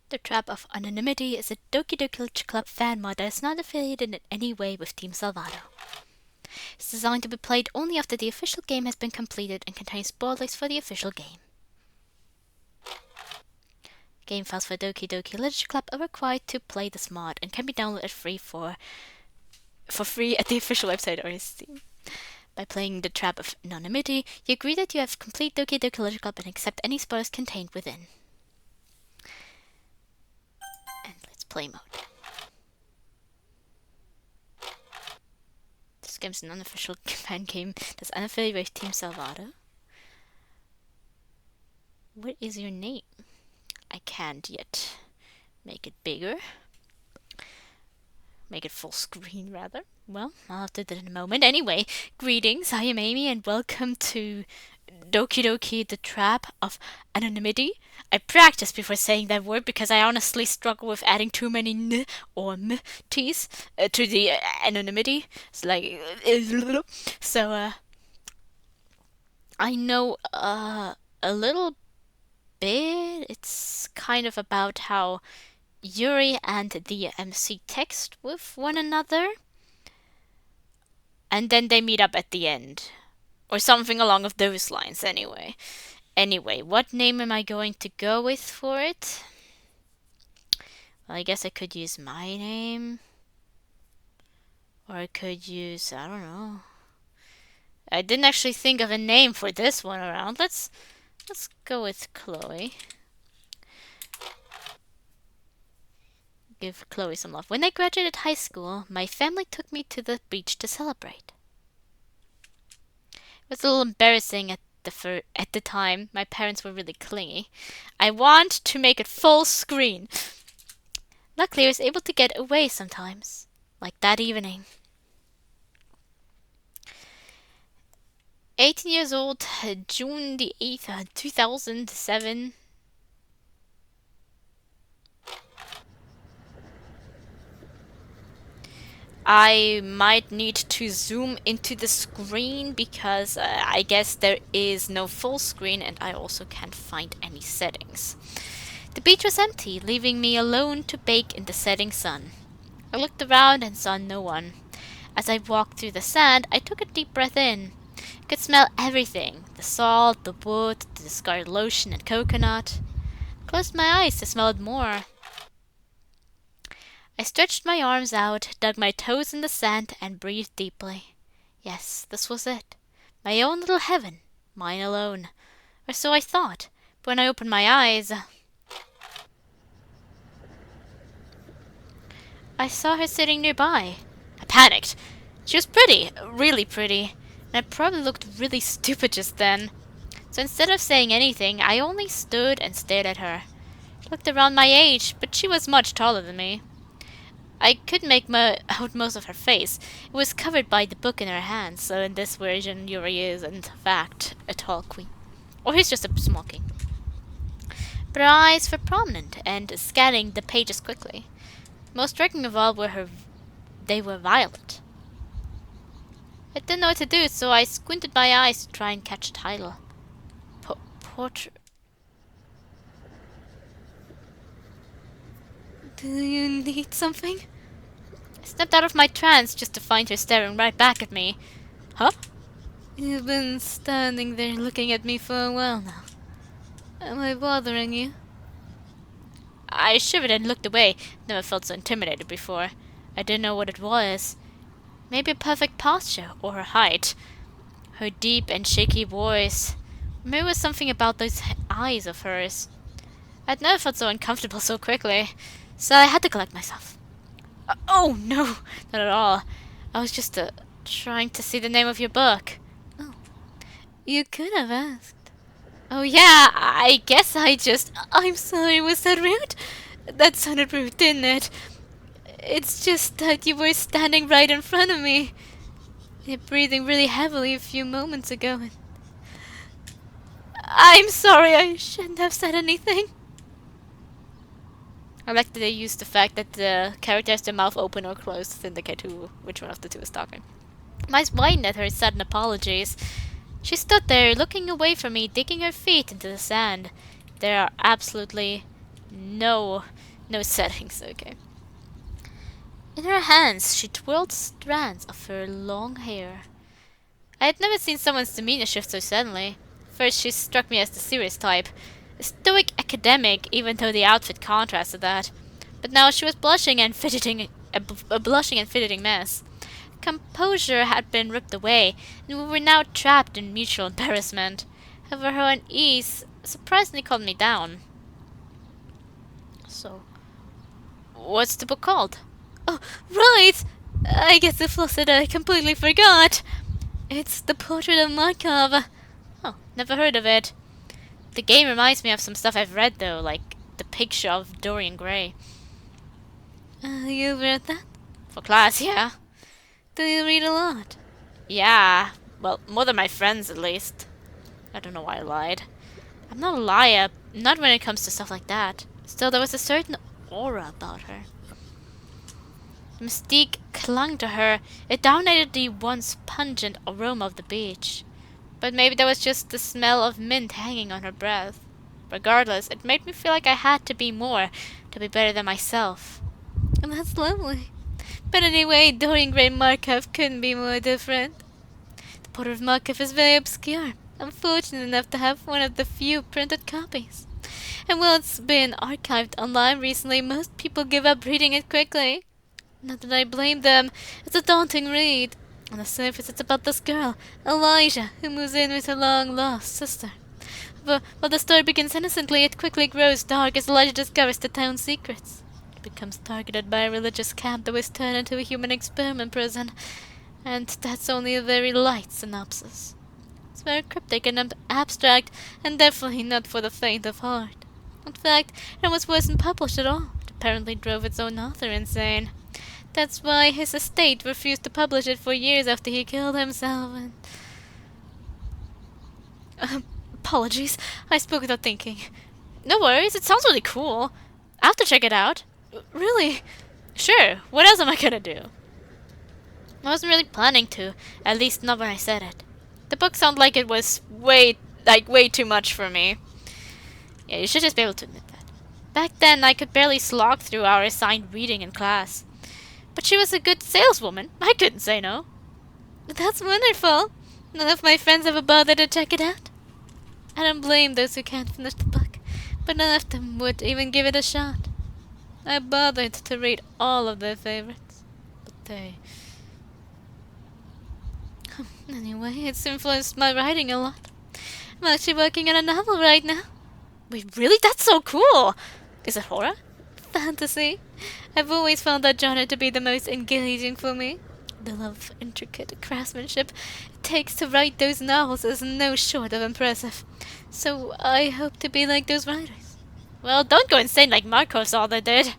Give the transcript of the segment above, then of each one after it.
The Trap of Anonymity is a Doki Doki Literature Club fan mod that is not affiliated in any way with Team Salvato. It's designed to be played only after the official game has been completed and contains spoilers for the official game. Game files for Doki Doki Literature Club are required to play this mod and can be downloaded for free at the official website or Steam. By playing the Trap of Anonymity, you agree that you have complete Doki Doki Literature Club and accept any spoilers contained within. And let's play mode. This game's an unofficial fan game that's unaffiliated with Team Salvato. What is your name? I can't yet make it bigger. Make it full screen, rather. Well, I'll have to do that in a moment. Anyway, greetings, I am Amy, and welcome to Doki Doki, the Trap of Anonymity. I practiced before saying that word because I honestly struggle with adding too many n or m t's to the anonymity. It's like... So, I know a little bit. It's kind of about how Yuri and the MC text with one another, and then they meet up at the end, or something along of those lines. Anyway, what name am I going to go with for it? Well, I guess I could use my name, or I could use, I don't know. I didn't actually think of a name for this one around. Let's go with Chloe. Give Chloe some love. When I graduated high school, my family took me to the beach to celebrate. It was a little embarrassing at the time. My parents were really clingy. I want to make it full screen. Luckily, I was able to get away sometimes, like that evening. 18 years old, June the 8th, 2007. I might need to zoom into the screen because I guess there is no full screen and I also can't find any settings. The beach was empty, leaving me alone to bake in the setting sun. I looked around and saw no one. As I walked through the sand, I took a deep breath in. I could smell everything: the salt, the wood, the discarded lotion and coconut. I closed my eyes to smell it more. I stretched my arms out, dug my toes in the sand, and breathed deeply. Yes, this was it. My own little heaven. Mine alone. Or so I thought. But when I opened my eyes, I saw her sitting nearby. I panicked. She was pretty, really pretty, and I probably looked really stupid just then. So instead of saying anything, I only stood and stared at her. She looked around my age, but she was much taller than me. I could make out most of her face. It was covered by the book in her hand, so in this version Yuri is, in fact, a tall queen. Or he's just a small king. But her eyes were prominent, and scanning the pages quickly. Most striking of all they were violet. I didn't know what to do, so I squinted my eyes to try and catch a title. Portrait. Do you need something? I stepped out of my trance just to find her staring right back at me. Huh? You've been standing there looking at me for a while now. Am I bothering you? I shivered and looked away. Never felt so intimidated before. I didn't know what it was. Maybe a perfect posture, or her height. Her deep and shaky voice. Maybe it was something about those eyes of hers. I'd never felt so uncomfortable so quickly. So I had to collect myself. Oh, no, not at all. I was just trying to see the name of your book. Oh, you could have asked. Oh, yeah, I guess I'm sorry, was that rude? That sounded rude, didn't it? It's just that you were standing right in front of me. You're breathing really heavily a few moments ago. I'm sorry, I shouldn't have said anything. I like that they use the fact that the character has their mouth open or closed to indicate which one of the two is talking. My eyes widened at her sudden apologies. She stood there, looking away from me, digging her feet into the sand. There are absolutely No settings, okay. In her hands, she twirled strands of her long hair. I had never seen someone's demeanor shift so suddenly. First, she struck me as the serious type, a stoic academic, even though the outfit contrasted that. But now she was blushing and fidgeting, a blushing and fidgeting mess. Composure had been ripped away, and we were now trapped in mutual embarrassment. However, her unease surprisingly calmed me down. So, what's the book called? Oh, right! I guess I flustered. I completely forgot. It's The Portrait of Markov. Oh, never heard of it. The game reminds me of some stuff I've read, though, like The Picture of Dorian Gray. You read that? For class, yeah. Do you read a lot? Yeah. Well, more than my friends, at least. I don't know why I lied. I'm not a liar, not when it comes to stuff like that. Still, there was a certain aura about her. Mystique clung to her. It dominated the once pungent aroma of the beach. But maybe that was just the smell of mint hanging on her breath. Regardless, it made me feel like I had to be more, to be better than myself. And that's lovely. But anyway, Dorian Gray Markov couldn't be more different. The Portrait of Markov is very obscure. I'm fortunate enough to have one of the few printed copies. And while it's been archived online recently, most people give up reading it quickly. Not that I blame them. It's a daunting read. On the surface, it's about this girl, Elijah, who moves in with her long-lost sister. But while the story begins innocently, it quickly grows dark as Elijah discovers the town's secrets. It becomes targeted by a religious camp that was turned into a human experiment prison. And that's only a very light synopsis. It's very cryptic and abstract, and definitely not for the faint of heart. In fact, it almost wasn't published at all. It apparently drove its own author insane. That's why his estate refused to publish it for years after he killed himself and... apologies, I spoke without thinking. No worries, it sounds really cool. I'll have to check it out. Really? Sure, what else am I gonna do? I wasn't really planning to, at least not when I said it. The book sounded like it was way too much for me. Yeah, you should just be able to admit that. Back then, I could barely slog through our assigned reading in class. But she was a good saleswoman. I couldn't say no. That's wonderful. None of my friends ever bothered to check it out. I don't blame those who can't finish the book, but none of them would even give it a shot. I bothered to read all of their favorites, but they... Anyway, it's influenced my writing a lot. I'm actually working on a novel right now. Wait, really? That's so cool! Is it horror? Fantasy. I've always found that genre to be the most engaging for me. The love of intricate craftsmanship it takes to write those novels is no short of impressive. So I hope to be like those writers. Well, don't go insane like Markov's author did.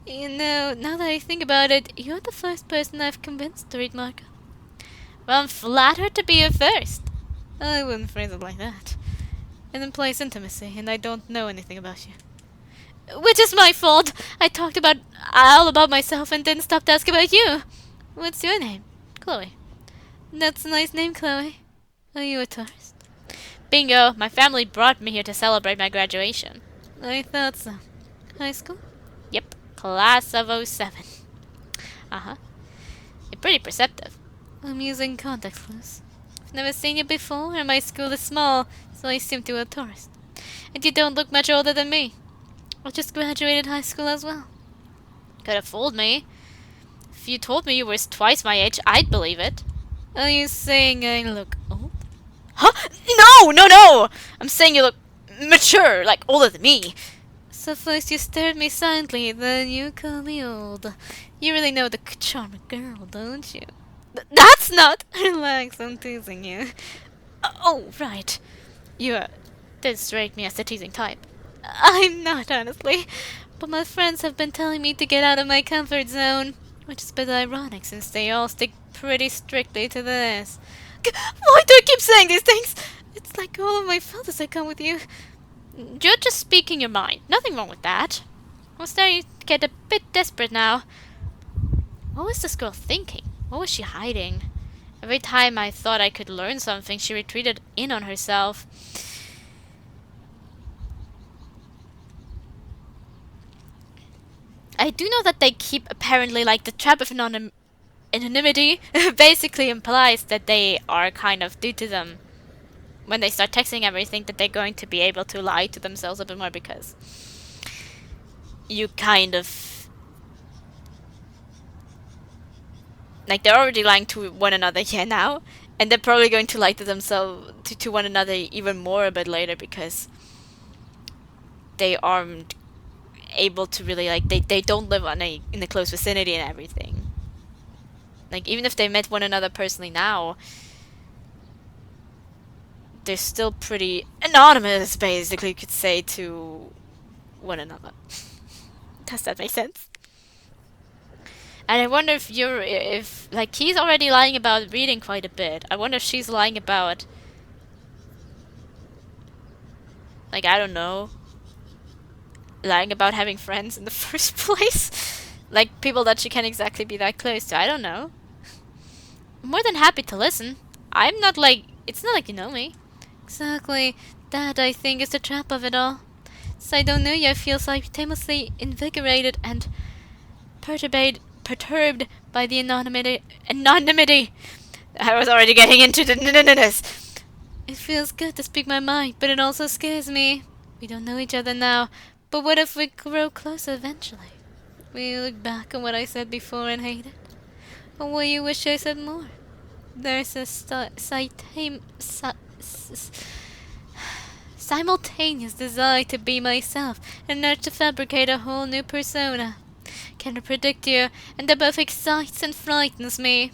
You know, now that I think about it, you're the first person I've convinced to read Markov. Well, I'm flattered to be your first. I wouldn't phrase it like that. It implies intimacy, and I don't know anything about you. Which is my fault. I talked all about myself and didn't stop to ask about you. What's your name? Chloe. That's a nice name, Chloe. Are you a tourist? Bingo. My family brought me here to celebrate my graduation. I thought so. High school? Yep. Class of '07. Uh-huh. You're pretty perceptive. I'm using contact clues. I've never seen you before, and my school is small, so I assumed you were a tourist. And you don't look much older than me. I just graduated high school as well. Could have fooled me. If you told me you were twice my age, I'd believe it. Are you saying I look old? Huh? No! I'm saying you look mature, like older than me. So first you stared at me silently, then you call me old. You really know the charming girl, don't you? That's not... Relax, I'm teasing you. Oh, right. You did rate me as the teasing type. I'm not, honestly. But my friends have been telling me to get out of my comfort zone. Which is a bit ironic since they all stick pretty strictly to this. Why do I keep saying these things? It's like all of my fault as I come with you. You're just speaking your mind. Nothing wrong with that. I was starting to get a bit desperate now. What was this girl thinking? What was she hiding? Every time I thought I could learn something, she retreated in on herself. I do know that they keep apparently like the trap of anonymity basically implies that they are kind of due to them when they start texting everything that they're going to be able to lie to themselves a bit more because you kind of like they're already lying to one another here now, and they're probably going to lie to themselves to one another even more a bit later because they aren't able to really like they don't live in a close vicinity and everything. Like even if they met one another personally now, they're still pretty anonymous, basically, you could say, to one another. Does that make sense? And I wonder if like he's already lying about reading quite a bit. I wonder if she's lying about, like, I don't know, lying about having friends in the first place. Like people that she can't exactly be that close to. I don't know. I'm more than happy to listen. I'm not like, it's not like you know me. Exactly. That, I think, is the trap of it all. So I don't know you, I feel simultaneously invigorated and perturbed by the anonymity. I was already getting into the n-n-n-ness. It feels good to speak my mind, but it also scares me. We don't know each other now, but what if we grow closer eventually? Will you look back on what I said before and hate it? Or will you wish I said more? There's a simultaneous desire to be myself and not to fabricate a whole new persona. Can't predict you, and that both excites and frightens me.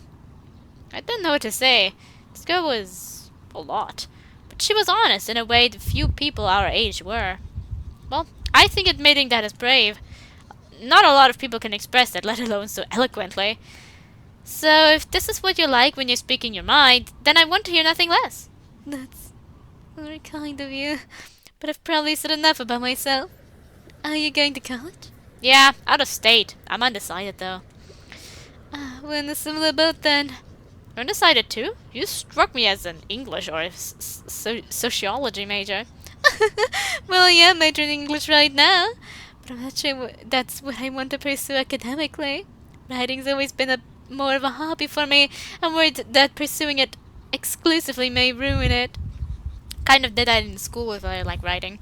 I didn't know what to say. This girl was a lot, but she was honest in a way that few people our age were. Well, I think admitting that is brave. Not a lot of people can express that, let alone so eloquently. So if this is what you like when you're speaking your mind, then I want to hear nothing less. That's very kind of you, but I've probably said enough about myself. Are you going to college? Yeah, out of state. I'm undecided though. We're in a similar boat then. You're undecided too? You struck me as an English or a sociology major. Well, yeah, I'm majoring in English right now, but I'm not sure that's what I want to pursue academically. Writing's always been more of a hobby for me. I'm worried that pursuing it exclusively may ruin it. Kind of did that in school with like writing.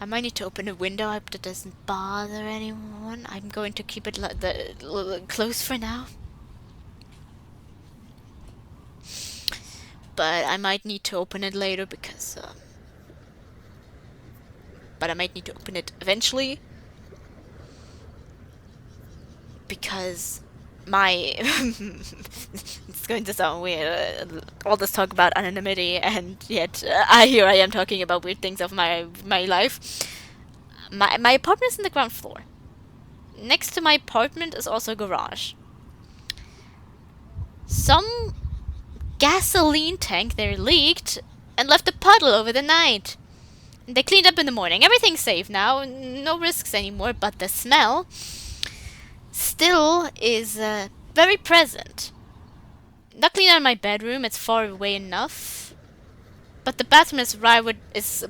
I might need to open a window. I hope that doesn't bother anyone. I'm going to keep it closed for now. But I might need to open it later because... but I might need to open it eventually. Because my... it's going to sound weird. All this talk about anonymity, and yet here I am talking about weird things of my life. My apartment is in the ground floor. Next to my apartment is also a garage. Some gasoline tank there leaked and left a puddle over the night. They cleaned up in the morning. Everything's safe now. No risks anymore, but the smell still is very present. Luckily not in my bedroom, it's far away enough. But the bathroom is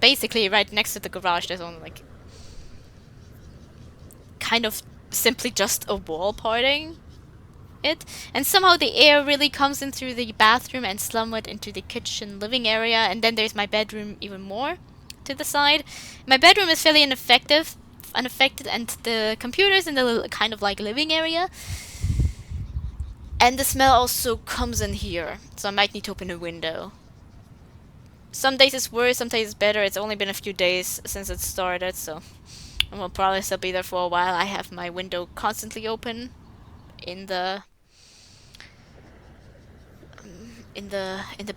basically right next to the garage. There's only like kind of simply just a wall parting it. And somehow the air really comes in through the bathroom and somewhat into the kitchen living area. And then there's my bedroom even more to the side. My bedroom is fairly unaffected, and the computer's in the kind of like living area. And the smell also comes in here, so I might need to open a window. Some days it's worse, some days it's better. It's only been a few days since it started, so I will probably still be there for a while. I have my window constantly open in the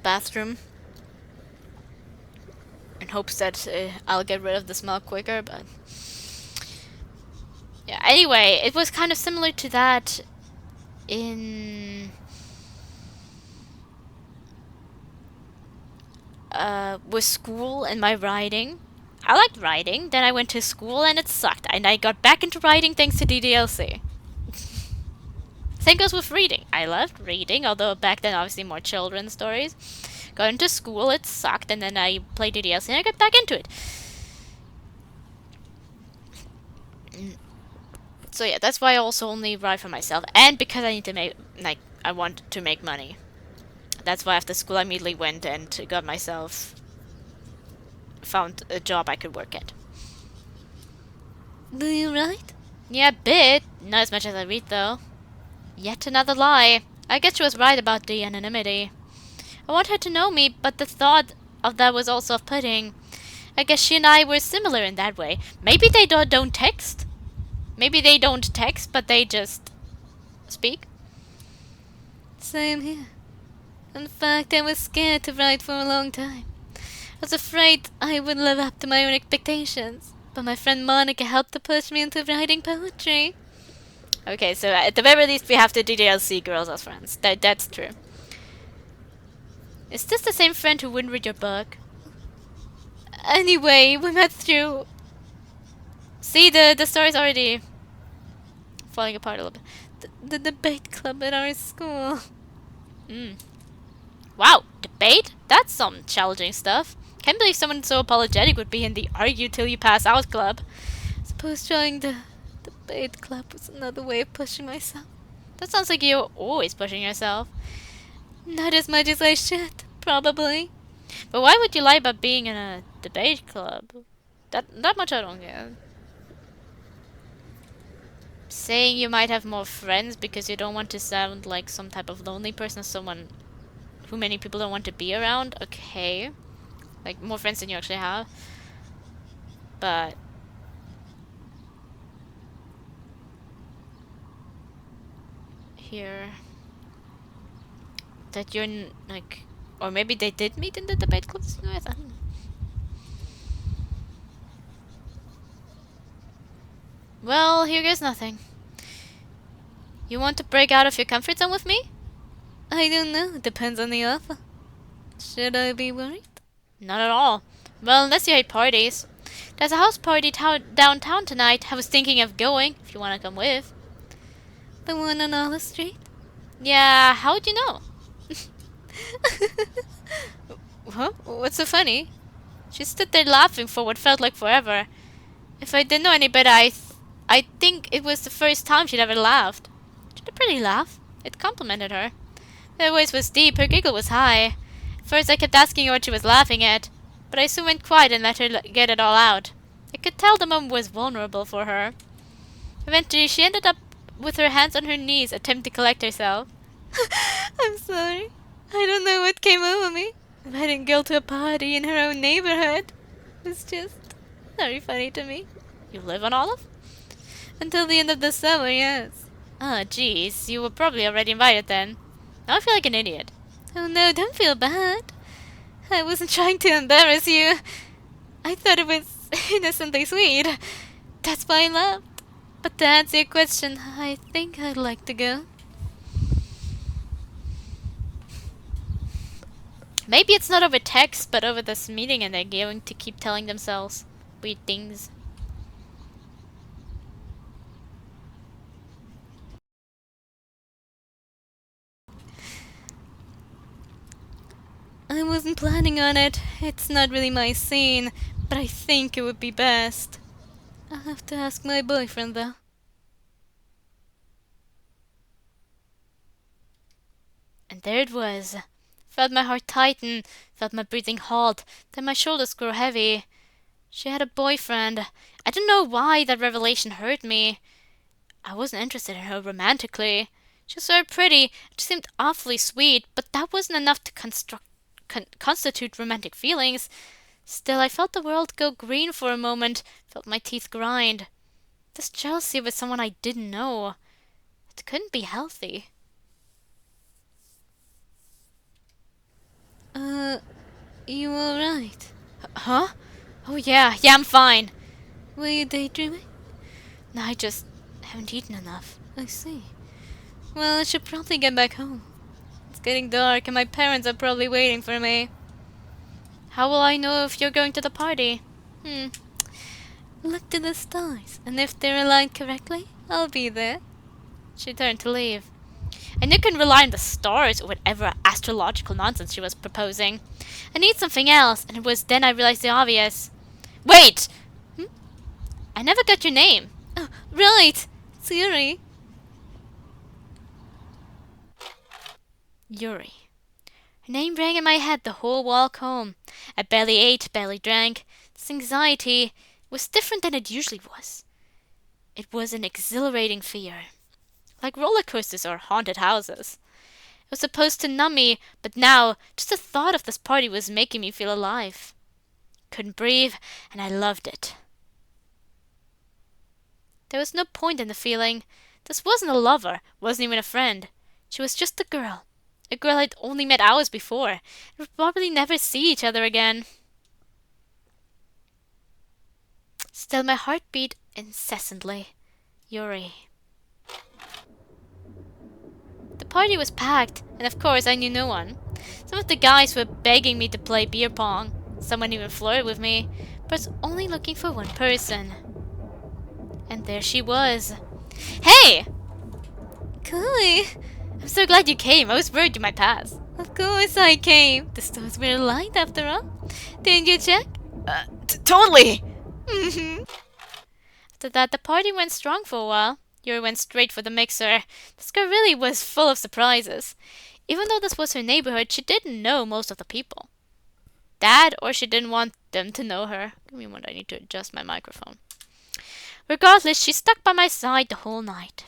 bathroom in hopes that I'll get rid of the smell quicker, but yeah. Anyway, it was kind of similar to that with school and my writing. I liked writing, then I went to school and it sucked, and I got back into writing thanks to DDLC. Same goes with reading. I loved reading, although back then obviously more children's stories. Got into school, it sucked, and then I played DDLC and I got back into it. So yeah, that's why I also only ride for myself, and because I need to make, like, I want to make money. That's why after school I immediately went and got myself, found a job I could work at. Do you write? Yeah, a bit. Not as much as I read, though. Yet another lie. I guess she was right about the anonymity. I want her to know me, but the thought of that was also off-putting. I guess she and I were similar in that way. Maybe they don't text? Maybe they don't text, but they just speak? Same here. In fact, I was scared to write for a long time. I was afraid I wouldn't live up to my own expectations. But my friend Monica helped to push me into writing poetry. Okay, so at the very least we have the DDLC girls as friends. That's true. Is this the same friend who wouldn't read your book? Anyway, we met through... See, the story's already falling apart a little bit. The debate club at our school. Wow, debate? That's some challenging stuff. Can't believe someone so apologetic would be in the argue till you pass out club. Suppose joining the debate club was another way of pushing myself. That sounds like you're always pushing yourself. Not as much as I should, probably. But why would you lie about being in a debate club? That much I don't get. Saying you might have more friends because you don't want to sound like some type of lonely person, someone who many people don't want to be around. Okay. Like, more friends than you actually have. But... here... that you're, like... Or maybe they did meet in the debate clubs? I don't know. Well, here goes nothing. You want to break out of your comfort zone with me? I don't know. Depends on the offer. Should I be worried? Not at all. Well, unless you hate parties. There's a house party downtown tonight. I was thinking of going, if you want to come with. The one on Olive Street? Yeah, how'd you know? Huh? What's so funny? She stood there laughing for what felt like forever. If I didn't know any better, I think it was the first time she'd ever laughed. She had a pretty laugh. It complimented her. Her voice was deep, her giggle was high. At first I kept asking her what she was laughing at, but I soon went quiet and let her get it all out. I could tell the moment was vulnerable for her. Eventually she ended up with her hands on her knees, attempting to collect herself. I'm sorry. I don't know what came over me. Inviting a girl to a party in her own neighborhood was just very funny to me. You live on Olive? Until the end of the summer, yes. Ah, jeez, you were probably already invited then. Now I feel like an idiot. Oh no, don't feel bad. I wasn't trying to embarrass you. I thought it was innocently sweet. That's why I laughed. But to answer your question, I think I'd like to go. Maybe it's not over text, but over this meeting, and they're going to keep telling themselves weird things. I wasn't planning on it. It's not really my scene, but I think it would be best. I'll have to ask my boyfriend, though. And there it was. Felt my heart tighten, felt my breathing halt, then my shoulders grow heavy. She had a boyfriend. I don't know why that revelation hurt me. I wasn't interested in her romantically. She was very pretty, she seemed awfully sweet, but that wasn't enough to constitute romantic feelings. Still, I felt the world go green for a moment, felt my teeth grind. This jealousy with someone I didn't know. It couldn't be healthy. You alright? Huh? Oh yeah, I'm fine. Were you daydreaming? No, I just haven't eaten enough. I see. Well, I should probably get back home. It's getting dark and my parents are probably waiting for me. How will I know if you're going to the party? Look to the stars, and if they're aligned correctly, I'll be there. She turned to leave. I knew I couldn't rely on the stars or whatever astrological nonsense she was proposing. I need something else, and it was then I realized the obvious. Wait! I never got your name. Oh, right! It's Yuri. Yuri. Her name rang in my head the whole walk home. I barely ate, barely drank. This anxiety was different than it usually was. It was an exhilarating fear, like roller coasters or haunted houses. It was supposed to numb me, but now just the thought of this party was making me feel alive. Couldn't breathe, and I loved it. There was no point in the feeling. This wasn't a lover, wasn't even a friend. She was just a girl I'd only met hours before, and would probably never see each other again. Still, my heart beat incessantly. Yuri. The party was packed, and of course I knew no one. Some of the guys were begging me to play beer pong. Someone even flirted with me, but was only looking for one person. And there she was. Hey! Cool. I'm so glad you came. I was worried you might pass. Of course I came. The stores were aligned after all. Didn't you check? Totally! After that, the party went strong for a while. Yuri went straight for the mixer. This girl really was full of surprises. Even though this was her neighborhood, she didn't know most of the people. That, or she didn't want them to know her. Give me a moment, I need to adjust my microphone. Regardless, she stuck by my side the whole night.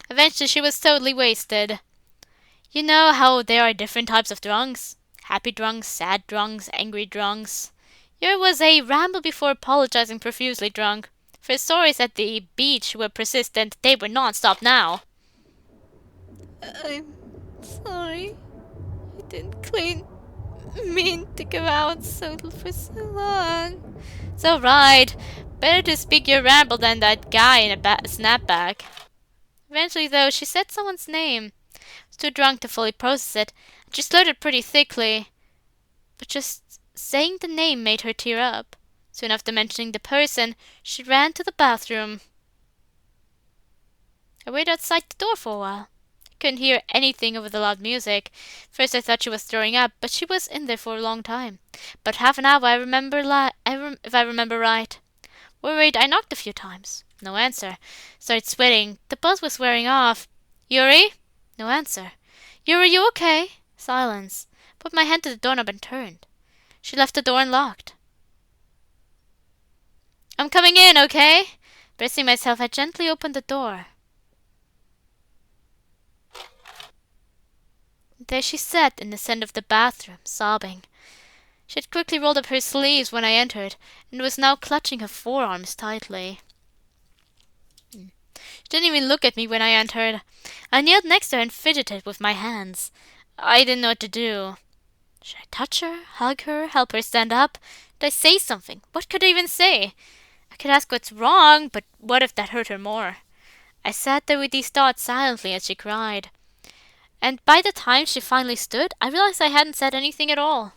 Eventually, she was totally wasted. You know how there are different types of drunks? Happy drunks, sad drunks, angry drunks. Yuri was a ramble before apologizing profusely drunk. For his stories at the beach were persistent, they were non-stop now. I'm sorry. I didn't mean to go out for so long. It's alright. Better to speak your ramble than that guy in a snapback. Eventually, though, she said someone's name. I was too drunk to fully process it, and she slurred it pretty thickly. But just saying the name made her tear up. Soon after mentioning the person, she ran to the bathroom. I waited outside the door for a while. I couldn't hear anything over the loud music. First I thought she was throwing up, but she was in there for a long time. About half an hour, if I remember right. Worried, I knocked a few times. No answer. Started sweating. The buzz was wearing off. Yuri? No answer. Yuri, you okay? Silence. Put my hand to the doorknob and turned. She left the door unlocked. I'm coming in, okay? Bracing myself, I gently opened the door. There she sat in the center of the bathroom, sobbing. She had quickly rolled up her sleeves when I entered, and was now clutching her forearms tightly. She didn't even look at me when I entered. I kneeled next to her and fidgeted with my hands. I didn't know what to do. Should I touch her, hug her, help her stand up? Did I say something? What could I even say? I could ask what's wrong, but what if that hurt her more? I sat there with these thoughts silently as she cried. And by the time she finally stood, I realized I hadn't said anything at all.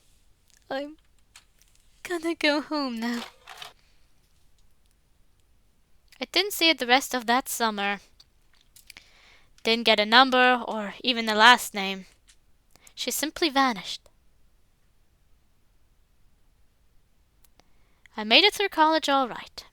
I'm gonna go home now. I didn't see her the rest of that summer. Didn't get a number or even a last name. She simply vanished. I made it through college all right.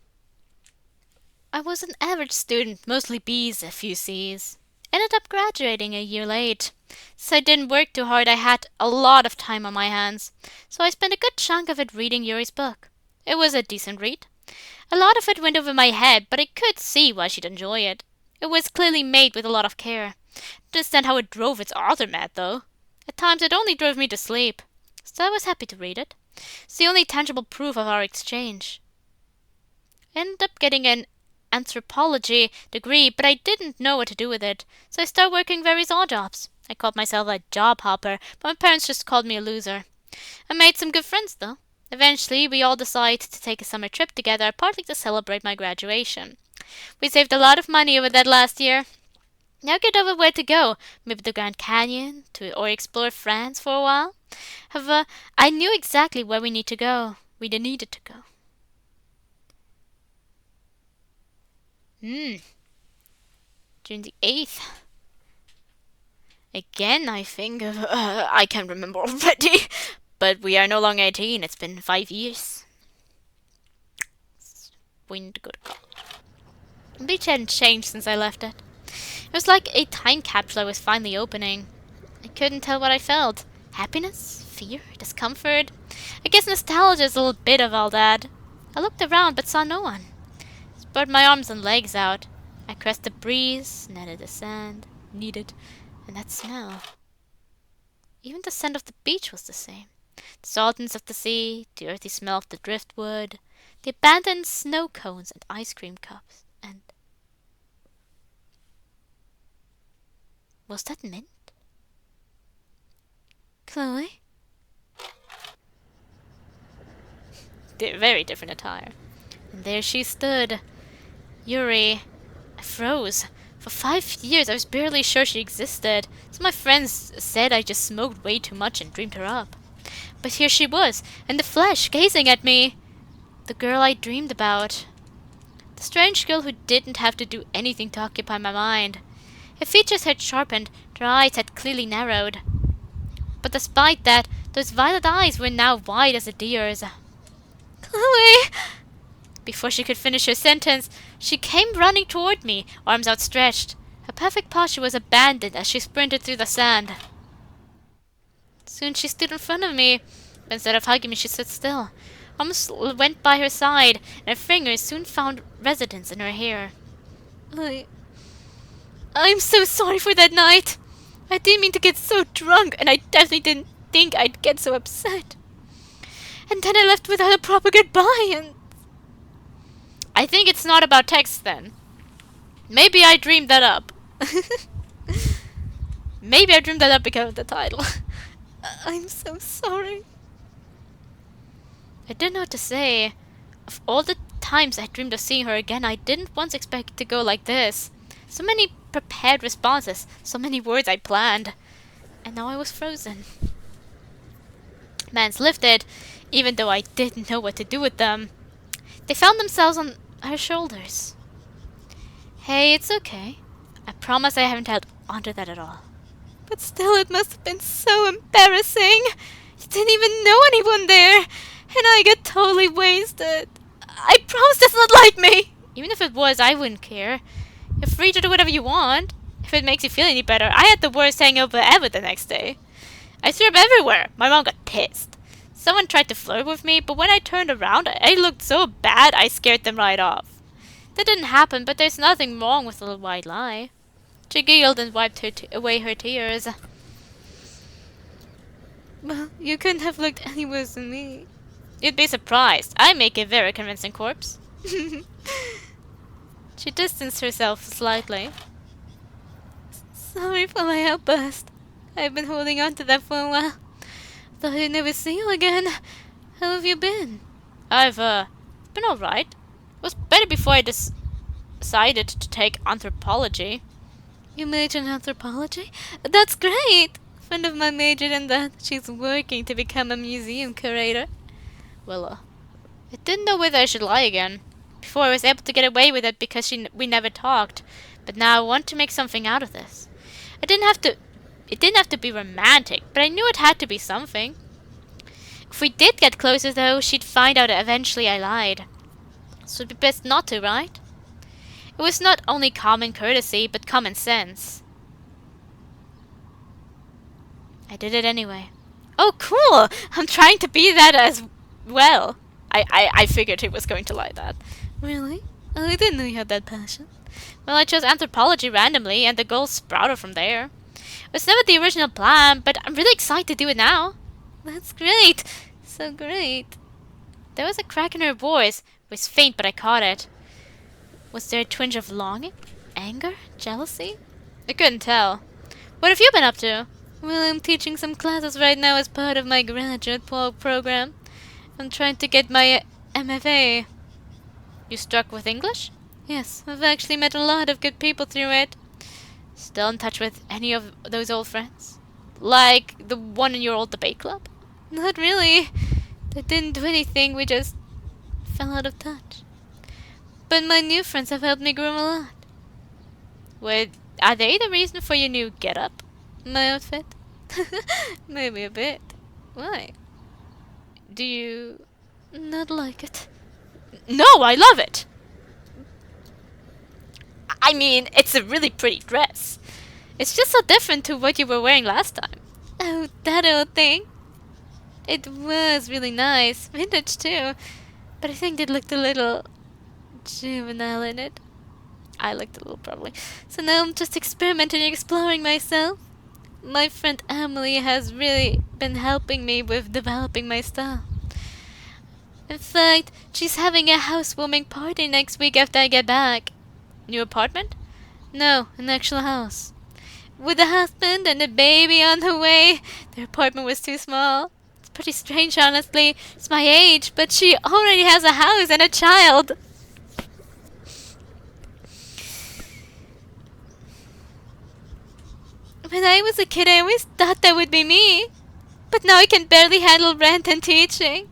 I was an average student, mostly B's, a few C's. Ended up graduating a year late. Since I didn't work too hard, I had a lot of time on my hands, so I spent a good chunk of it reading Yuri's book. It was a decent read. A lot of it went over my head, but I could see why she'd enjoy it. It was clearly made with a lot of care. Didn't understand how it drove its author mad, though. At times it only drove me to sleep. Still, I was happy to read it. It's the only tangible proof of our exchange. I ended up getting an anthropology degree, but I didn't know what to do with it, so I started working various odd jobs. I called myself a job hopper, but my parents just called me a loser. I made some good friends, though. Eventually, we all decided to take a summer trip together, partly to celebrate my graduation. We saved a lot of money over that last year. Now get over where to go. Maybe the Grand Canyon, or explore France for a while. However, I knew exactly where we needed to go. June the 8th. Again, I think. I can't remember already. But we are no longer 18. It's been 5 years. We need to go to college. The beach hadn't changed since I left it. It was like a time capsule I was finally opening. I couldn't tell what I felt. Happiness? Fear? Discomfort? I guess nostalgia is a little bit of all that. I looked around but saw no one. Spread my arms and legs out. I caressed the breeze, netted the sand, kneaded, and that smell. Even the scent of the beach was the same. The saltness of the sea, the earthy smell of the driftwood, the abandoned snow cones and ice cream cups, and... was that mint? Chloe? Very different attire. And there she stood. Yuri. I froze. For 5 years I was barely sure she existed. Some of my friends said I just smoked way too much and dreamed her up. But here she was, in the flesh, gazing at me. The girl I dreamed about. The strange girl who didn't have to do anything to occupy my mind. Her features had sharpened, her eyes had clearly narrowed. But despite that, those violet eyes were now wide as a deer's. Chloe! Before she could finish her sentence, she came running toward me, arms outstretched. Her perfect posture was abandoned as she sprinted through the sand. Soon she stood in front of me, but instead of hugging me, she stood still. I almost went by her side, and her fingers soon found residence in her hair. I'm so sorry for that night. I didn't mean to get so drunk, and I definitely didn't think I'd get so upset. And then I left without a proper goodbye, and... I think it's not about text, then. Maybe I dreamed that up. Maybe I dreamed that up because of the title. I'm so sorry. I didn't know what to say. Of all the times I dreamed of seeing her again, I didn't once expect it to go like this. So many prepared responses, so many words I planned. And now I was frozen. My hands lifted, even though I didn't know what to do with them. They found themselves on her shoulders. Hey, it's okay. I promise I haven't held onto that at all. But still, it must have been so embarrassing. You didn't even know anyone there, and I got totally wasted. I promise that's not like me. Even if it was, I wouldn't care. You're free to do whatever you want. If it makes you feel any better, I had the worst hangover ever the next day. I threw up everywhere. My mom got pissed. Someone tried to flirt with me, but when I turned around, I looked so bad I scared them right off. That didn't happen, but there's nothing wrong with a little white lie. She giggled and wiped away her tears. Well, you couldn't have looked any worse than me. You'd be surprised. I make a very convincing corpse. She distanced herself slightly. Sorry for my outburst. I've been holding on to that for a while. Thought I'd never see you again. How have you been? I've been alright. It was better before I decided to take anthropology. You majored in anthropology? That's great! A friend of mine majored in that. She's working to become a museum curator. Well, I didn't know whether I should lie again. Before I was able to get away with it because we never talked. But now I want to make something out of this. It didn't have to be romantic, but I knew it had to be something. If we did get closer though, she'd find out that eventually I lied. So it'd be best not to, right? It was not only common courtesy, but common sense. I did it anyway. Oh, cool! I'm trying to be that as well. I figured he was going to lie that. Really? I didn't know you had that passion. Well, I chose anthropology randomly, and the goal sprouted from there. It was never the original plan, but I'm really excited to do it now. That's great! So great. There was a crack in her voice. It was faint, but I caught it. Was there a twinge of longing? Anger? Jealousy? I couldn't tell. What have you been up to? Well, I'm teaching some classes right now as part of my graduate program. I'm trying to get my MFA. You struck with English? Yes, I've actually met a lot of good people through it. Still in touch with any of those old friends? Like the one in your old debate club? Not really. They didn't do anything, we just fell out of touch. But my new friends have helped me grow a lot. Wait, are they the reason for your new get-up? My outfit? Maybe a bit. Why? Do you not like it? No, I love it! I mean, it's a really pretty dress. It's just so different to what you were wearing last time. Oh, that old thing. It was really nice. Vintage too. But I think it looked a little juvenile in it. I looked a little probably. So now I'm just experimenting and exploring myself. My friend Emily has really been helping me with developing my style. In fact, she's having a housewarming party next week after I get back. New apartment? No, an actual house. With a husband and a baby on the way. Their apartment was too small. It's pretty strange, honestly. It's my age, but she already has a house and a child. When I was a kid, I always thought that would be me. But now I can barely handle rent and teaching.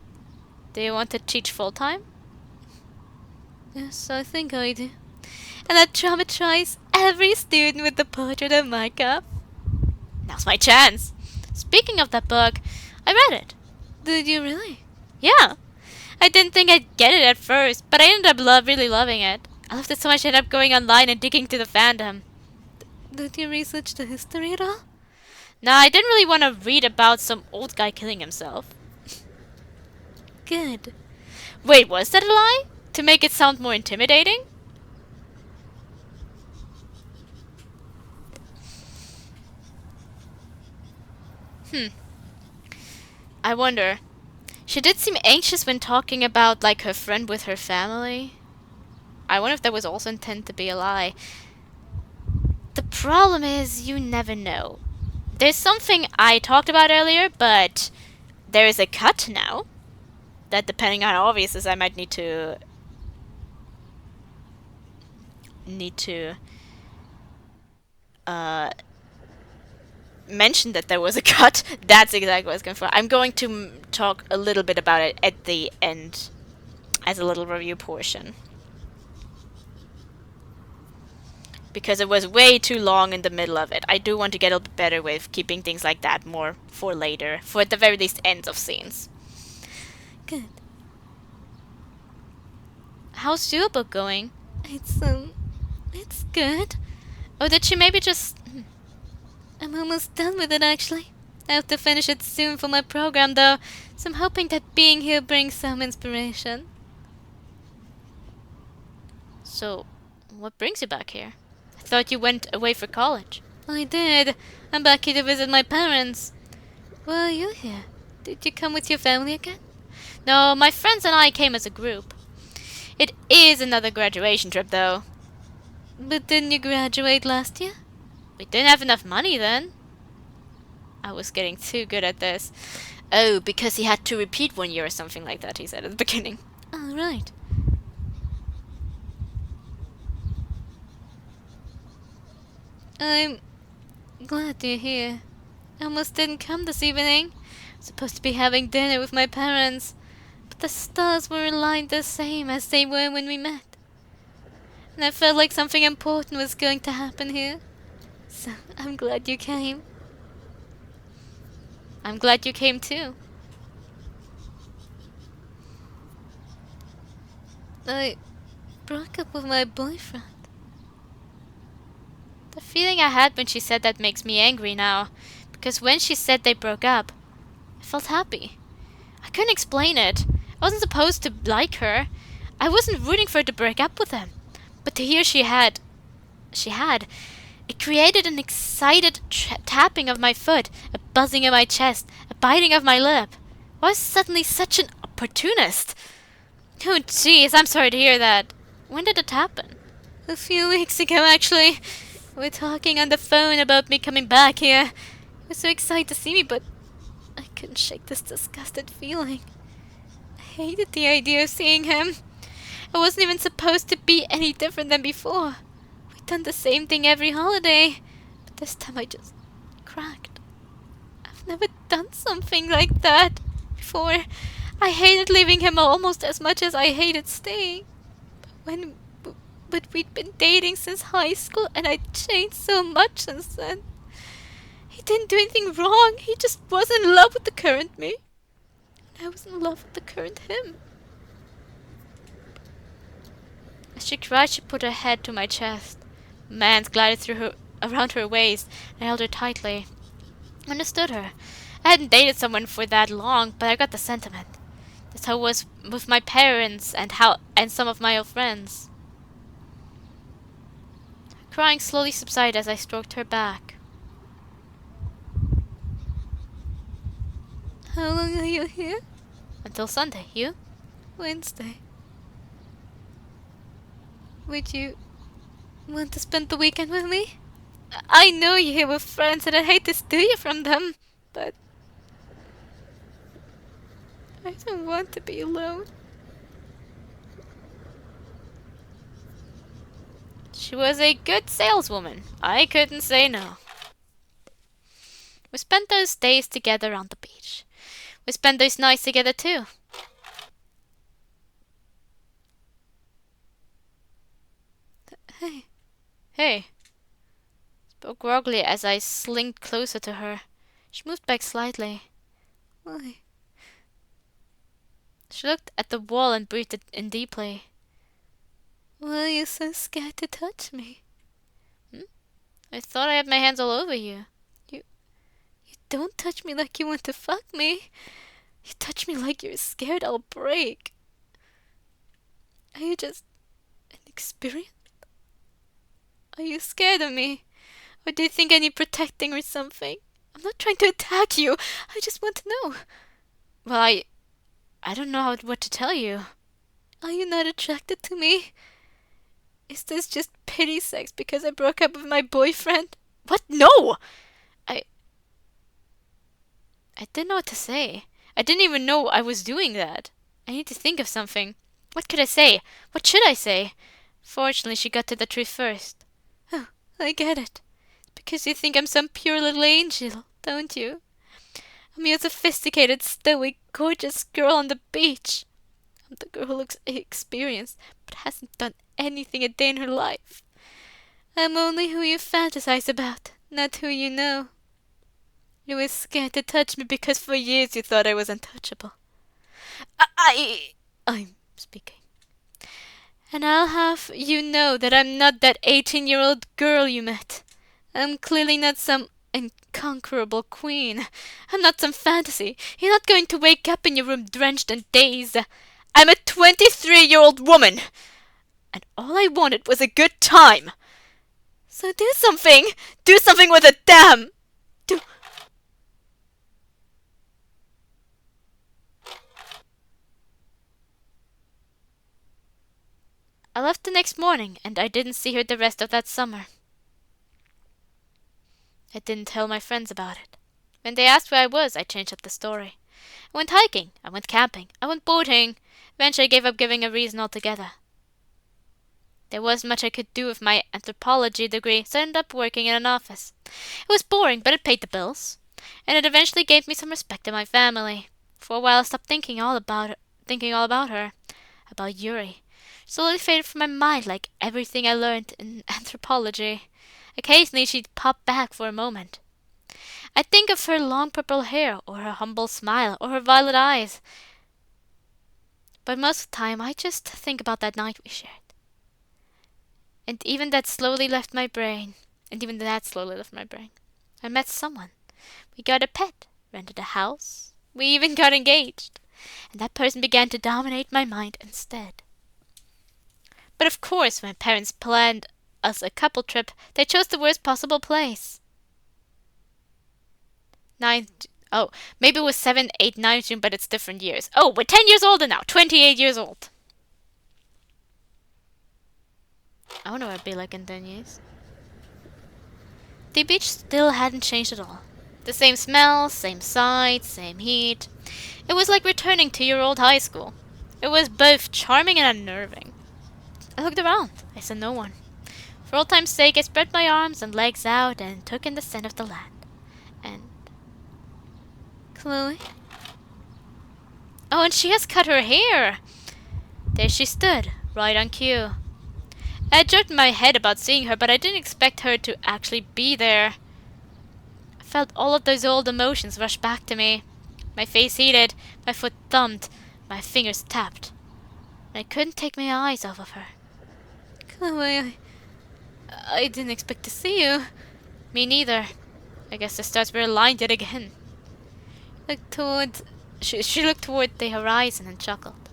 Do you want to teach full-time? Yes, I think I do. And I'd traumatize every student with the portrait of Micah. Now's my chance. Speaking of that book, I read it. Did you really? Yeah. I didn't think I'd get it at first, but I ended up really loving it. I loved it so much I ended up going online and digging to the fandom. Did you research the history at all? No, I didn't really want to read about some old guy killing himself. Good. Wait, was that a lie? To make it sound more intimidating? I wonder. She did seem anxious when talking about, like, her friend with her family. I wonder if that was also intended to be a lie. The problem is, you never know. There's something I talked about earlier, but there is a cut now. That, depending on how obvious this, I might need to mention that there was a cut. That's exactly what I was going for. I'm going to talk a little bit about it at the end as a little review portion. Because it was way too long in the middle of it. I do want to get a bit better with keeping things like that more for later. For at the very least ends of scenes. Good. How's your book going? It's good. Or did she maybe just... I'm almost done with it, actually. I have to finish it soon for my program, though, so I'm hoping that being here brings some inspiration. So, what brings you back here? I thought you went away for college. I did. I'm back here to visit my parents. Why are you here? Did you come with your family again? No, my friends and I came as a group. It is another graduation trip, though. But didn't you graduate last year? We didn't have enough money then. I was getting too good at this. Oh, because he had to repeat 1 year or something like that, he said at the beginning. Oh, right. I'm glad you're here. I almost didn't come this evening. I'm supposed to be having dinner with my parents. But the stars were aligned the same as they were when we met. And I felt like something important was going to happen here. So, I'm glad you came. I'm glad you came too. I broke up with my boyfriend. The feeling I had when she said that makes me angry now. Because when she said they broke up, I felt happy. I couldn't explain it. I wasn't supposed to like her. I wasn't rooting for her to break up with him. But to hear she had, it created an excited tapping of my foot, a buzzing of my chest, a biting of my lip. Why was suddenly such an opportunist? Oh jeez, I'm sorry to hear that. When did it happen? A few weeks ago, actually. We were talking on the phone about me coming back here. He was so excited to see me, but I couldn't shake this disgusted feeling. I hated the idea of seeing him. I wasn't even supposed to be any different than before. We'd done the same thing every holiday, but this time I just cracked. I've never done something like that before. I hated leaving him almost as much as I hated staying. But we'd been dating since high school, and I'd changed so much since then. He didn't do anything wrong. He just wasn't in love with the current me. And I was in love with the current him. As she cried, she put her head to my chest. My hands glided through her, around her waist, and I held her tightly. I understood her. I hadn't dated someone for that long, but I got the sentiment. That's how it was with my parents and some of my old friends. Crying slowly subsided as I stroked her back. How long are you here? Until Sunday. You? Wednesday. Would you want to spend the weekend with me? I know you're here with friends and I'd hate to steal you from them, but I don't want to be alone. She was a good saleswoman. I couldn't say no. We spent those days together on the beach. We spent those nights together too. Hey. Hey. Spoke groggily as I slinked closer to her. She moved back slightly. Why? She looked at the wall and breathed in deeply. Why are you so scared to touch me? I thought I had my hands all over you. You don't touch me like you want to fuck me. You touch me like you're scared I'll break. Are you just inexperienced? Are you scared of me? Or do you think I need protecting or something? I'm not trying to attack you. I just want to know. Well, I don't know what to tell you. Are you not attracted to me? Is this just pity sex because I broke up with my boyfriend? What? No! I didn't know what to say. I didn't even know I was doing that. I need to think of something. What could I say? What should I say? Fortunately, she got to the truth first. Oh, I get it. It's because you think I'm some pure little angel, don't you? I'm your sophisticated, stoic, gorgeous girl on the beach. I'm the girl who looks experienced, but hasn't done anything a day in her life. I'm only who you fantasize about, not who you know. You were scared to touch me because for years you thought I was untouchable. I'm speaking. And I'll have you know that I'm not that 18-year-old girl you met. I'm clearly not some unconquerable queen. I'm not some fantasy. You're not going to wake up in your room drenched in daze. I'm a 23-year-old woman. And all I wanted was a good time. So do something. Do something with a damn. Do... I left the next morning, and I didn't see her the rest of that summer. I didn't tell my friends about it. When they asked where I was, I changed up the story. I went hiking, I went camping, I went boating. Eventually I gave up giving a reason altogether. There wasn't much I could do with my anthropology degree, so I ended up working in an office. It was boring, but it paid the bills. And it eventually gave me some respect in my family. For a while I stopped thinking all about her, about Yuri. Slowly faded from my mind like everything I learned in anthropology. Occasionally she'd pop back for a moment. I'd think of her long purple hair, or her humble smile, or her violet eyes. But most of the time I just think about that night we shared. And even that slowly left my brain. I met someone. We got a pet, rented a house. We even got engaged. And that person began to dominate my mind instead. But of course, when parents planned us a couple trip, they chose the worst possible place. Maybe it was 7, 8, 9 June, but it's different years. Oh, we're 10 years older now, 28 years old. I wonder what it'd be like in 10 years. The beach still hadn't changed at all. The same smell, same sights, same heat. It was like returning to your old high school. It was both charming and unnerving. I looked around. I saw no one. For old time's sake, I spread my arms and legs out and took in the scent of the land. And... Chloe? Oh, and she has cut her hair! There she stood, right on cue. I jerked my head about seeing her, but I didn't expect her to actually be there. I felt all of those old emotions rush back to me. My face heated, my foot thumped, my fingers tapped. And I couldn't take my eyes off of her. Chloe, I didn't expect to see you. Me neither. I guess the stars were aligned yet again. Looked toward... She looked toward the horizon and chuckled.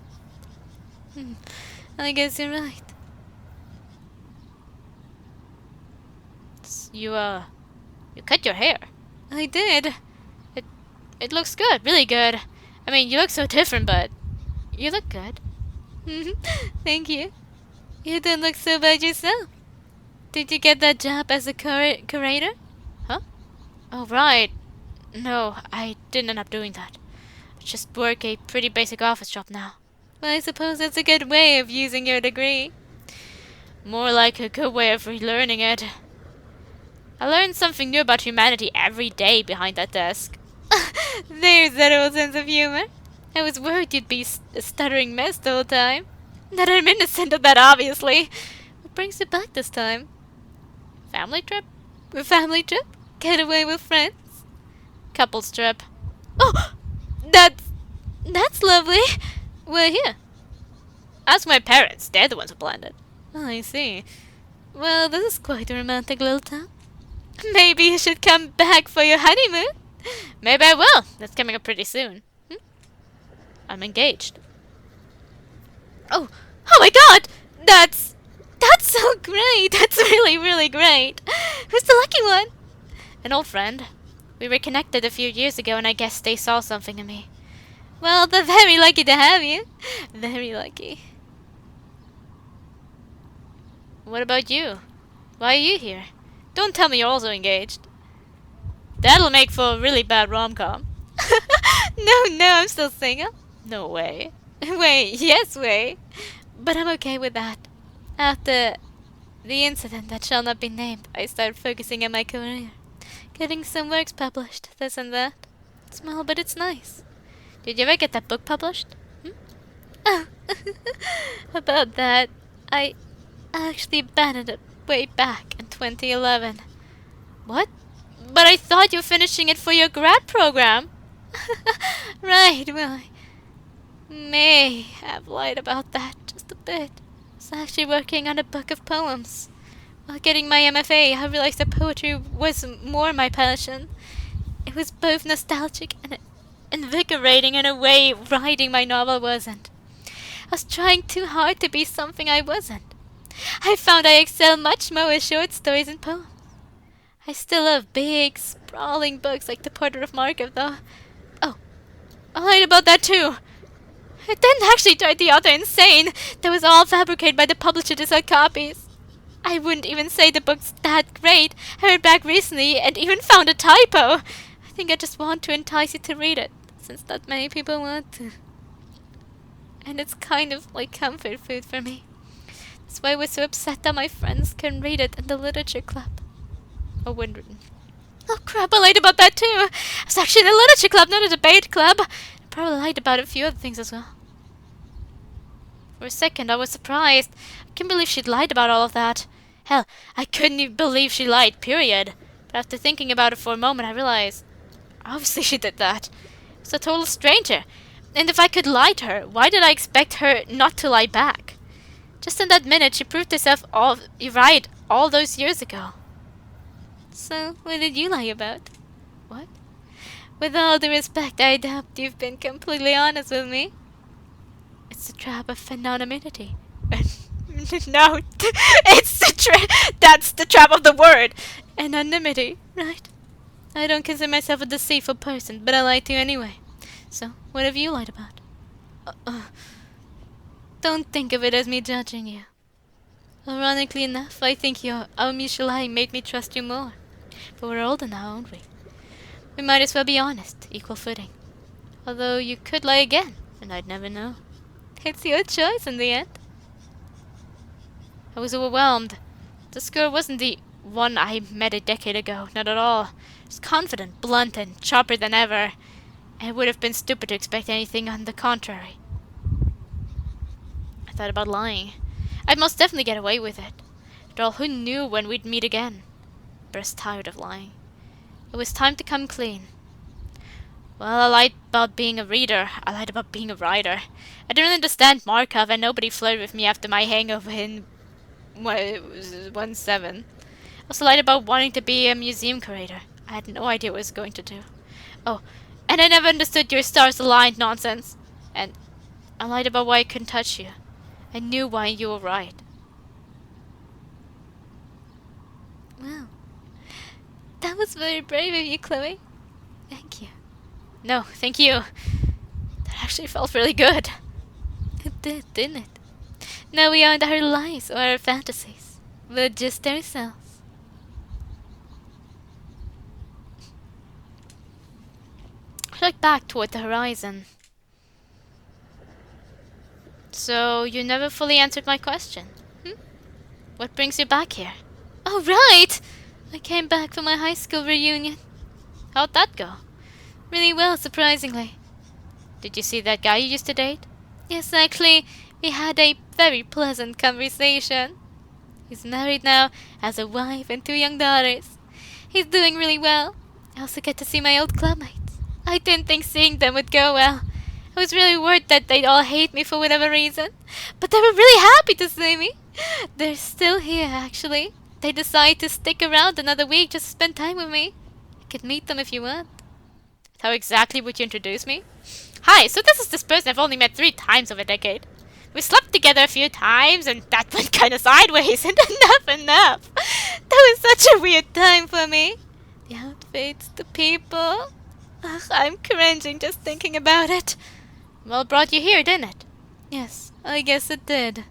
I guess you're right. You cut your hair. I did. It looks good, really good. I mean, you look so different, but you look good. Thank you. You don't look so bad yourself. Did you get that job as a curator? Huh? Oh, right. No, I didn't end up doing that. I just work a pretty basic office job now. Well, I suppose that's a good way of using your degree. More like a good way of relearning it. I learn something new about humanity every day behind that desk. There's that old sense of humor. I was worried you'd be a stuttering mess the whole time. That I'm innocent of that, obviously. What brings you back this time? Family trip? A family trip? Get away with friends? Couples trip. Oh! That's lovely. We're here. Ask my parents. They're the ones who planned it. Oh, I see. Well, this is quite a romantic little town. Maybe you should come back for your honeymoon. Maybe I will. That's coming up pretty soon. I'm engaged. Oh my God! That's so great. That's really, really great. Who's the lucky one? An old friend. We reconnected a few years ago, and I guess they saw something in me. Well, they're very lucky to have you. Very lucky. What about you? Why are you here? Don't tell me you're also engaged. That'll make for a really bad rom-com. No, I'm still single. No way. Wait, yes way. But I'm okay with that. After the incident that shall not be named, I started focusing on my career. Getting some works published, this and that. Small, but it's nice. Did you ever get that book published? Oh, about that, I actually banned it way back in 2011. What? But I thought you were finishing it for your grad program. Right, well, I may have lied about that just a bit. I was actually working on a book of poems. While getting my MFA, I realized that poetry was more my passion. It was both nostalgic and invigorating in a way writing my novel wasn't. I was trying too hard to be something I wasn't. I found I excel much more with short stories and poems. I still love big, sprawling books like The Portrait of Markov, though. Oh, I lied about that too. I didn't actually drive the author insane. That was all fabricated by the publisher to sell copies. I wouldn't even say the book's that great. I read back recently and even found a typo. I think I just want to entice you to read it, since not many people want to. And it's kind of like comfort food for me. That's why I was so upset that my friends couldn't read it in the literature club. Oh, wouldn't. Oh crap, I lied about that too. I was actually in a literature club, not a debate club. I probably lied about a few other things as well. For a second, I was surprised. I can't believe she'd lied about all of that. Hell, I couldn't even believe she lied, period. But after thinking about it for a moment, I realized, obviously she did that. It's a total stranger. And if I could lie to her, why did I expect her not to lie back? Just in that minute, she proved herself right all those years ago. So, what did you lie about? What? With all due respect, I doubt you've been completely honest with me. It's the trap of anonymity. No, it's that's the trap of the word. Anonymity, right? I don't consider myself a deceitful person, but I lie to you anyway. So, what have you lied about? Don't think of it as me judging you. Ironically enough, I think our mutual lying made me trust you more. But we're older now, aren't we? We might as well be honest, equal footing. Although you could lie again, and I'd never know. It's your choice in the end. I was overwhelmed. This girl wasn't the one I met a decade ago, not at all. She was confident, blunt, and sharper than ever. And it would have been stupid to expect anything on the contrary. I thought about lying. I'd most definitely get away with it. After all, who knew when we'd meet again? But I was tired of lying. It was time to come clean. Well, I lied about being a reader. I lied about being a writer. I didn't understand Markov, and nobody flirted with me after my hangover in Well, it was 1-7. I also lied about wanting to be a museum curator. I had no idea what I was going to do. Oh, and I never understood your stars aligned nonsense. And I lied about why I couldn't touch you. I knew why you were right. Wow. That was very brave of you, Chloe. Thank you. No, thank you. That actually felt really good. It did, didn't it? Now we aren't our lies or our fantasies. We're just ourselves. I looked back toward the horizon. So, you never fully answered my question. What brings you back here? Oh, right! I came back for my high school reunion. How'd that go? Really well, surprisingly. Did you see that guy you used to date? Yes, actually, we had a very pleasant conversation. He's married now, has a wife and 2 young daughters. He's doing really well. I also get to see my old clubmates. I didn't think seeing them would go well. I was really worried that they'd all hate me for whatever reason. But they were really happy to see me. They're still here, actually. They decided to stick around another week just to spend time with me. You could meet them if you want. How exactly would you introduce me? Hi, so this person I've only met 3 times over a decade. We slept together a few times, and that went kind of sideways, and enough. That was such a weird time for me. The outfits, the people. Ugh, I'm cringing just thinking about it. Well, it brought you here, didn't it? Yes, I guess it did.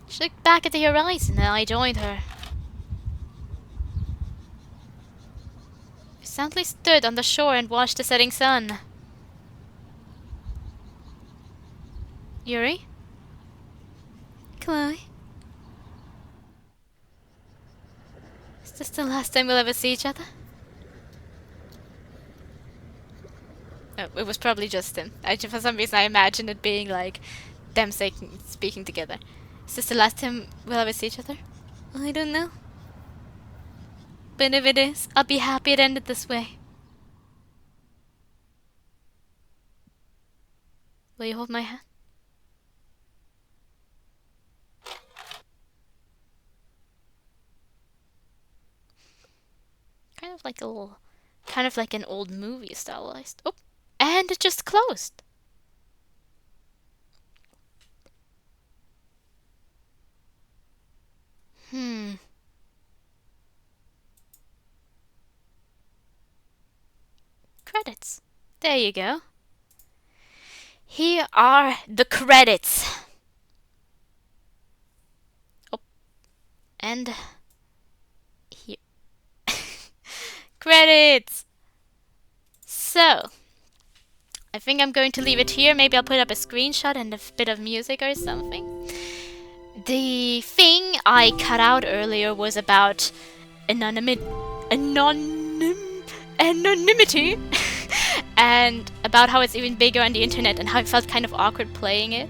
She looked back at the horizon, and I joined her. We silently stood on the shore and watched the setting sun. Yuri? Chloe? Is this the last time we'll ever see each other? Oh, it was probably just them. For some reason I imagined it being like them speaking together. Is this the last time we'll ever see each other? I don't know. But if it is, I'll be happy it ended this way. Will you hold my hand? Kind of like an old movie stylized. Oh, and it just closed. Credits. There you go. Here are the credits. Oh, and here. Credits! So, I think I'm going to leave it here. Maybe I'll put up a screenshot and a bit of music or something. The thing I cut out earlier was about anonymity and about how it's even bigger on the internet and how I felt kind of awkward playing it,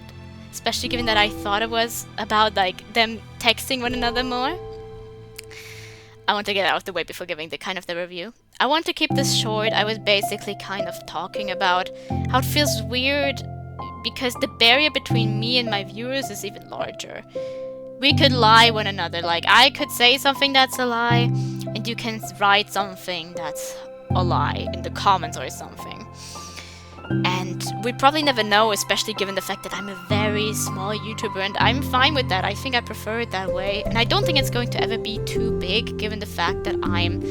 especially given that I thought it was about like them texting one another more. I want to get out of the way before giving the review. I want to keep this short. I was basically kind of talking about how it feels weird because the barrier between me and my viewers is even larger. We could lie one another, like I could say something that's a lie and you can write something that's a lie in the comments or something. And we'd probably never know, especially given the fact that I'm a very small YouTuber, and I'm fine with that. I think I prefer it that way, and I don't think it's going to ever be too big, given the fact that I'm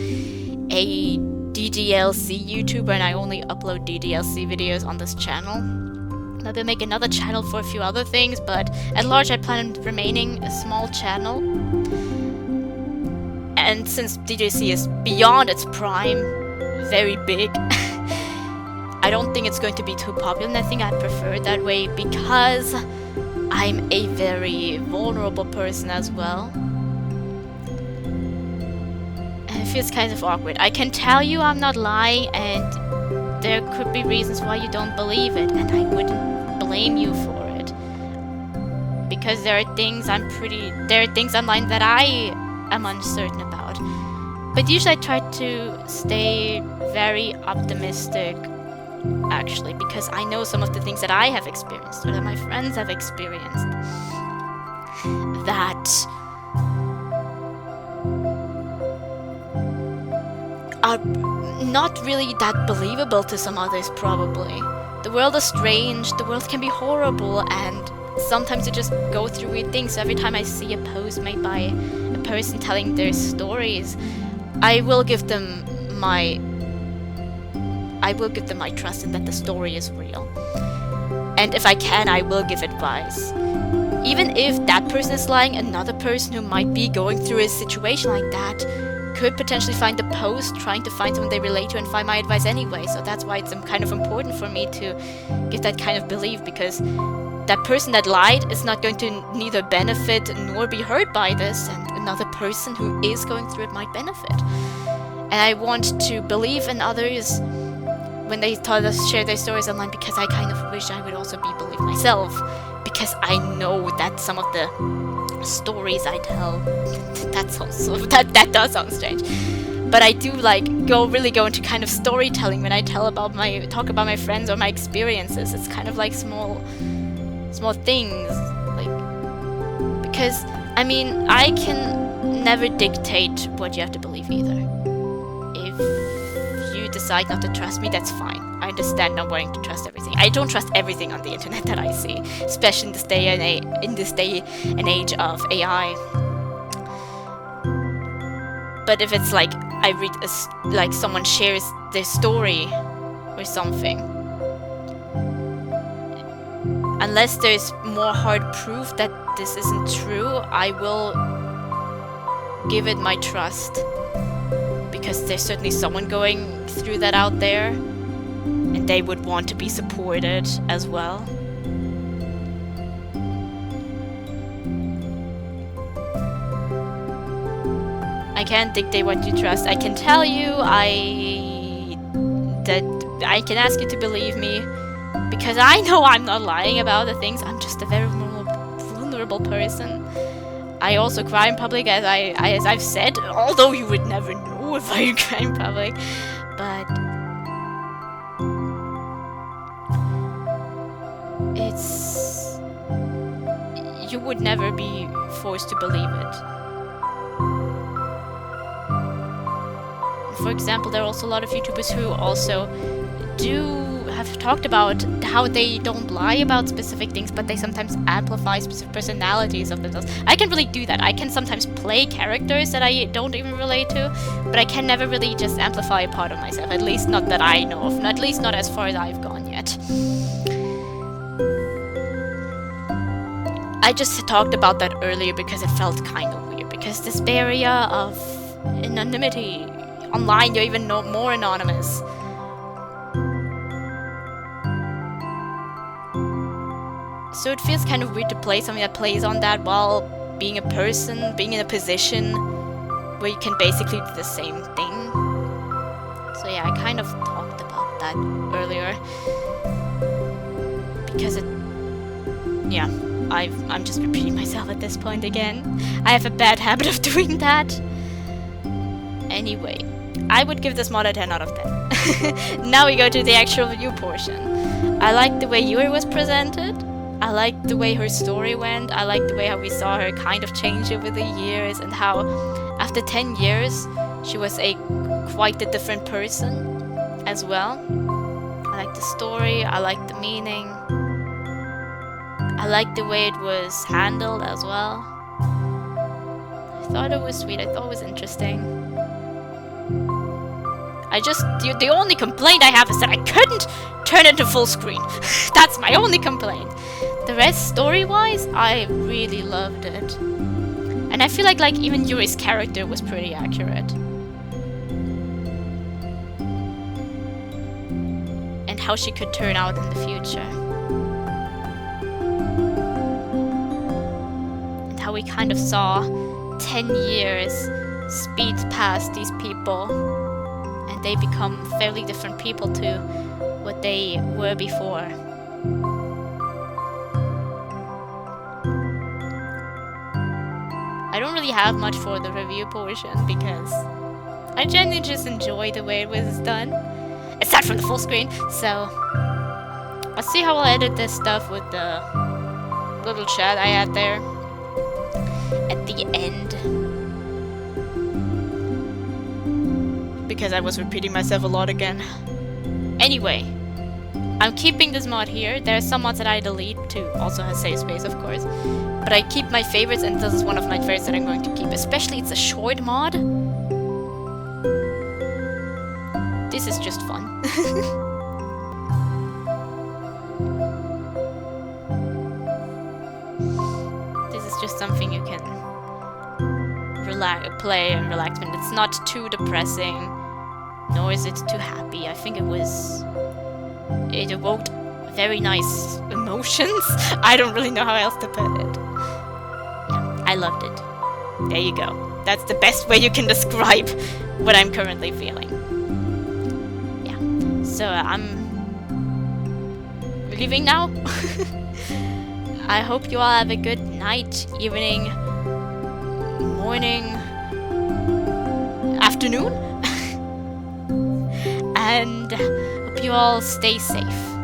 a DDLC YouTuber and I only upload DDLC videos on this channel. Maybe I'll make another channel for a few other things, but at large I plan on remaining a small channel. And since DDLC is beyond its prime, very big, I don't think it's going to be too popular, and I think I prefer it that way because I'm a very vulnerable person as well. And it feels kind of awkward. I can tell you I'm not lying, and there could be reasons why you don't believe it, and I wouldn't blame you for it. Because there are things online that I am uncertain about. But usually I try to stay very optimistic actually, because I know some of the things that I have experienced or that my friends have experienced that are not really that believable to some others, probably. The world is strange, the world can be horrible, and sometimes you just go through weird things. So every time I see a post made by a person telling their stories, I will give them my trust in that the story is real. And if I can, I will give advice. Even if that person is lying, another person who might be going through a situation like that could potentially find the post, trying to find someone they relate to and find my advice anyway. So that's why it's kind of important for me to give that kind of belief, because that person that lied is not going to neither benefit nor be hurt by this, and another person who is going through it might benefit. And I want to believe in others when they share their stories online, because I kind of wish I would also be believed myself, because I know that some of the stories I tell, that does sound strange, but I do really go into kind of storytelling when I talk about my friends or my experiences. It's kind of like small things, because I mean, I can never dictate what you have to believe either. If you decide not to trust me, that's fine. I understand not wanting to trust everything. I don't trust everything on the internet that I see, especially in this day and age of AI. But if it's like I read someone shares their story or something, unless there's more hard proof that this isn't true, I will give it my trust, because there's certainly someone going through that out there, and they would want to be supported as well. I can't dictate what you trust. I can tell you that I can ask you to believe me, because I know I'm not lying about the things. I'm just a very vulnerable person. I also cry in public, as I've said, although you would never know if I cry in public. But you would never be forced to believe it. For example, there are also a lot of YouTubers who also have talked about how they don't lie about specific things, but they sometimes amplify specific personalities of themselves. I can really do that. I can sometimes play characters that I don't even relate to, but I can never really just amplify a part of myself, at least not that I know of, at least not as far as I've gone yet. I just talked about that earlier because it felt kind of weird, because this barrier of anonymity, online you're even more anonymous. So it feels kind of weird to play something that plays on that while being a person, being in a position where you can basically do the same thing. So yeah, I kind of talked about that earlier, because I'm just repeating myself at this point again. I have a bad habit of doing that. Anyway, I would give this mod a 10 out of 10. Now we go to the actual review portion. I liked the way Yuri was presented. I liked the way her story went. I liked the way how we saw her kind of change over the years, and how after 10 years she was quite a different person as well. I liked the story, I liked the meaning. I liked the way it was handled as well. I thought it was sweet, I thought it was interesting. The only complaint I have is that I couldn't turn it to full screen. That's my only complaint. The rest, story-wise, I really loved it. And I feel like even Yuri's character was pretty accurate. And how she could turn out in the future. And how we kind of saw 10 years speed past these people, and they become fairly different people to what they were before. I don't really have much for the review portion, because I genuinely just enjoy the way it was done. aside from the full screen. So let's see how I'll edit this stuff with the little chat I had there at the end. Because I was repeating myself a lot again. Anyway, I'm keeping this mod here. There are some mods that I delete to also have save space, of course. But I keep my favorites, and this is one of my favorites that I'm going to keep. Especially it's a short mod. This is just fun. This is just something you can play and relax, and it's not too depressing, nor is it too happy. I think it evoked very nice emotions. I don't really know how else to put it. Yeah, I loved it. There you go. That's the best way you can describe what I'm currently feeling. Yeah. So I'm leaving now. I hope you all have a good night, evening, morning, afternoon. And hope you all stay safe.